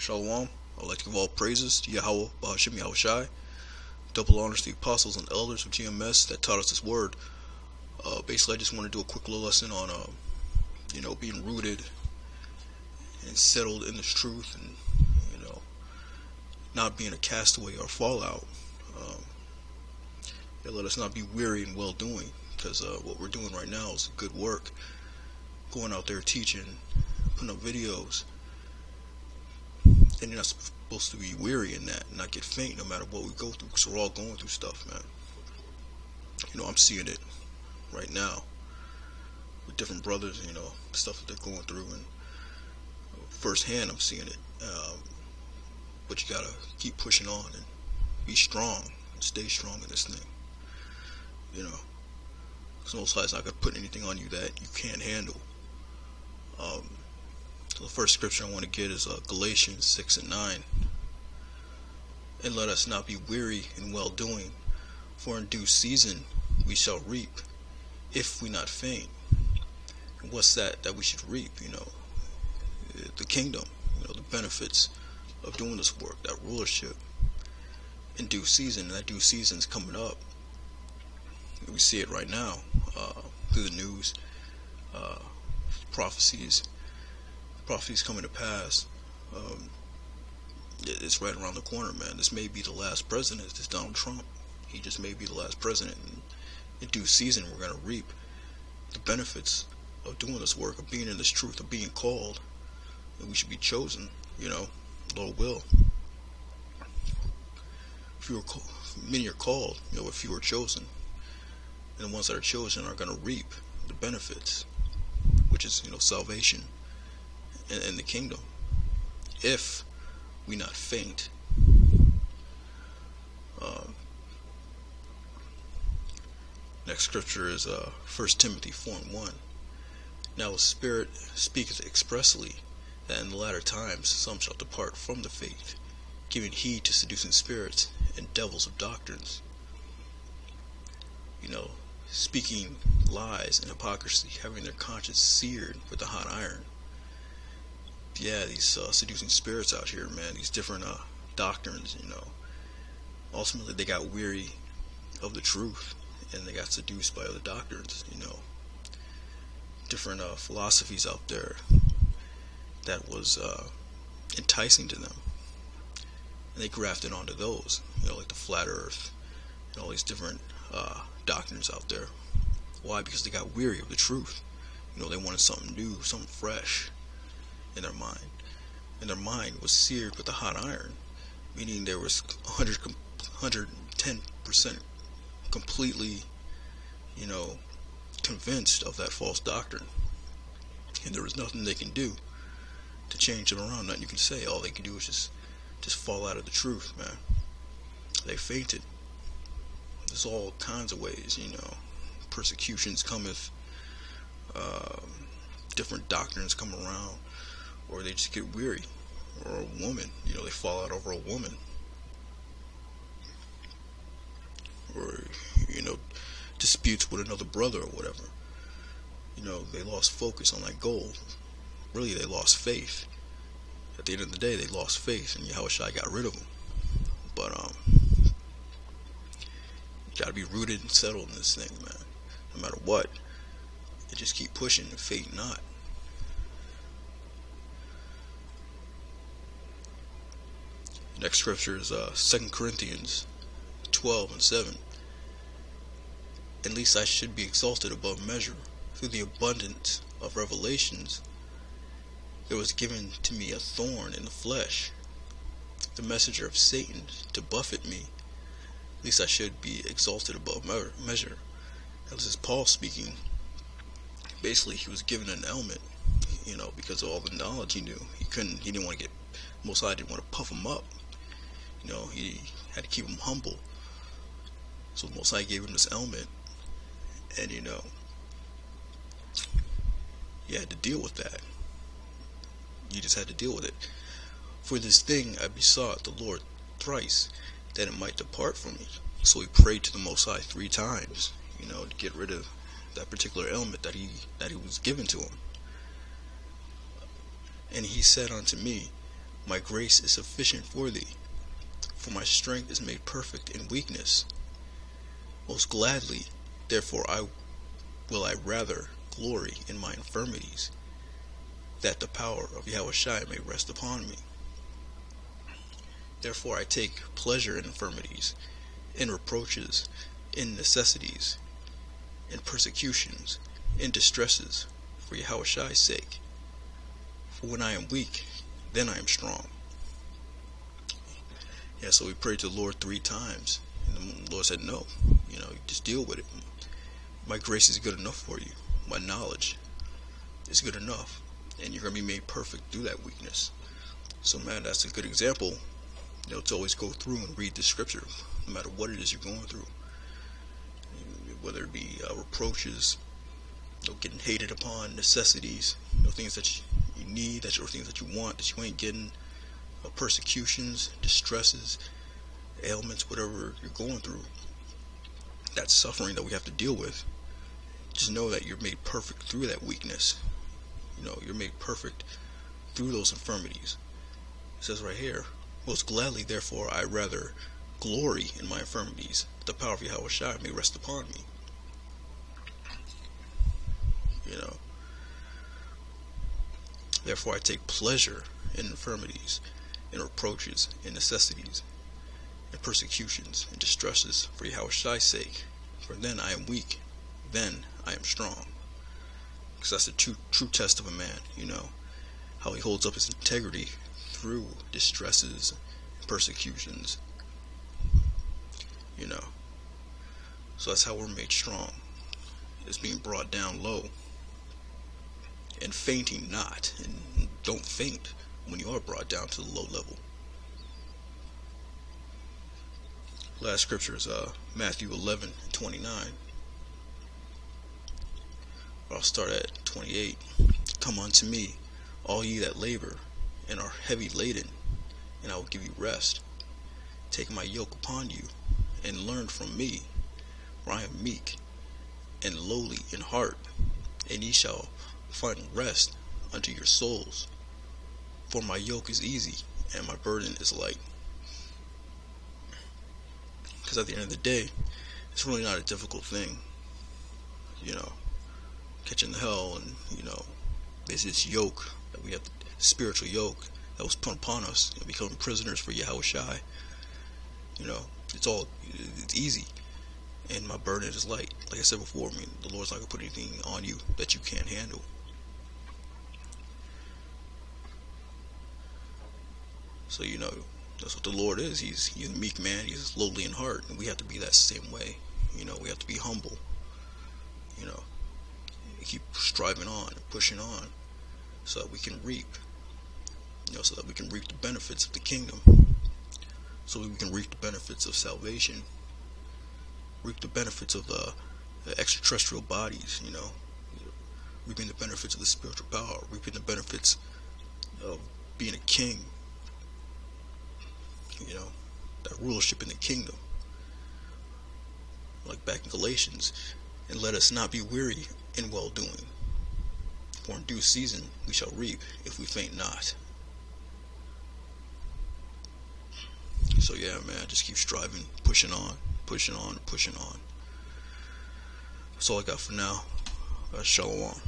Shalom. I would like to give all praises to Yahweh, Bahashim Yahushai. Double honors to the apostles and elders of GMS that taught us this word. Basically, I just want to do a quick little lesson on, being rooted and settled in this truth, and not being a castaway or fallout. Let us not be weary in well doing, because what we're doing right now is good work. Going out there teaching, putting up videos, and you're not supposed to be weary in that, and not get faint no matter what we go through, because we're all going through stuff, man. I'm seeing it right now with different brothers, stuff that they're going through, and firsthand I'm seeing it. But you gotta keep pushing on and be strong and stay strong in this thing. Because most High's not gonna put anything on you that you can't handle. So the first scripture I want to get is Galatians 6:9. And let us not be weary in well doing, for in due season we shall reap, if we not faint. And what's that we should reap? The kingdom, the benefits of doing this work, that rulership in due season. And that due season is coming up. We see it right now through the news, prophecies coming to pass. It's right around the corner, man. This may be the last president. This Donald Trump. He just may be the last president. And in due season, we're going to reap the benefits of doing this work, of being in this truth, of being called. And we should be chosen, Lord will. Many are called, but few are chosen. And the ones that are chosen are going to reap the benefits, which is, salvation and the kingdom, if we not faint. Next scripture is 1 Timothy 4:1. Now the Spirit speaketh expressly that in the latter times some shall depart from the faith, giving heed to seducing spirits and devils of doctrines. Speaking lies and hypocrisy, having their conscience seared with a hot iron. Yeah, these seducing spirits out here, man, these different doctrines, ultimately they got weary of the truth, and they got seduced by other doctrines, different philosophies out there that was enticing to them, and they grafted onto those, like the flat earth and all these different doctrines out there. Why? Because they got weary of the truth. They wanted something new, something fresh in their mind. And their mind was seared with a hot iron, meaning there was 110% completely, convinced of that false doctrine. And there was nothing they can do to change them around. Nothing you can say. All they can do is just fall out of the truth, man. They fainted. There's all kinds of ways, persecutions cometh, different doctrines come around, or they just get weary, or a woman, they fall out over a woman, or, disputes with another brother or whatever. They lost focus on that goal. Really, they lost faith. At the end of the day, they lost faith, and Yahushua got rid of them. But, you gotta be rooted and settled in this thing, man. No matter what, you just keep pushing and faint not. Next scripture is 2 Corinthians 12:7. At least I should be exalted above measure through the abundance of revelations. There was given to me a thorn in the flesh, the messenger of Satan, to buffet me. At least I should be exalted above measure. This is Paul speaking. Basically, he was given an ailment, because of all the knowledge he knew. He didn't want to get, Most High didn't want to puff him up. He had to keep him humble. So Most High gave him this ailment, and he had to deal with that. You just had to deal with it. For this thing I besought the Lord thrice, that it might depart from me. So he prayed to the Most High 3 times, to get rid of that particular ailment that he was given to him. And he said unto me, My grace is sufficient for thee, for my strength is made perfect in weakness. Most gladly, therefore, will I rather glory in my infirmities, that the power of Yahushua may rest upon me. Therefore I take pleasure in infirmities, in reproaches, in necessities, in persecutions, in distresses, for Yahushua's sake. For when I am weak, then I am strong. Yeah, so we prayed to the Lord 3 times, and the Lord said, no, you just deal with it. My grace is good enough for you. My knowledge is good enough, and you're going to be made perfect through that weakness. So, man, that's a good example, to always go through and read the scripture, no matter what it is you're going through. Whether it be reproaches, getting hated upon, necessities, things that you need, or things that you want that you ain't getting, persecutions, distresses, ailments, whatever you're going through, that suffering that we have to deal with. Just know that you're made perfect through that weakness. You're made perfect through those infirmities. It says right here, most gladly, therefore, I rather glory in my infirmities, the power of Yahushua may rest upon me. Therefore I take pleasure in infirmities, in reproaches, in necessities, in persecutions, in distresses, for Yahushua's sake. For then I am weak, then I am strong. Because that's the true test of a man, how he holds up his integrity through distresses, persecutions, So that's how we're made strong. It's being brought down low. And fainting not. And don't faint when you are brought down to the low level. Last scripture is Matthew 11:29. I'll start at 28. Come unto me, all ye that labor and are heavy laden, and I will give you rest. Take my yoke upon you, and learn from me, for I am meek and lowly in heart, and ye shall find rest unto your souls. For my yoke is easy, and my burden is light. Because at the end of the day, it's really not a difficult thing, catching the hell, and, there's this yoke that we have, the spiritual yoke that was put upon us, and becoming prisoners for Yahushua. It's easy, and my burden is light. Like I said before, the Lord's not going to put anything on you that you can't handle. So, that's what the Lord is. He's a meek man. He's lowly in heart, and we have to be that same way. We have to be humble. Keep striving on and pushing on, so that we can reap. So that we can reap the benefits of the kingdom. So we can reap the benefits of salvation. Reap the benefits of the extraterrestrial bodies. Reaping the benefits of the spiritual power. Reaping the benefits of being a king. That rulership in the kingdom. Like back in Galatians, and let us not be weary in well doing, for in due season we shall reap if we faint not. So yeah, man, just keep striving, pushing on. That's all I got for now. Shalom.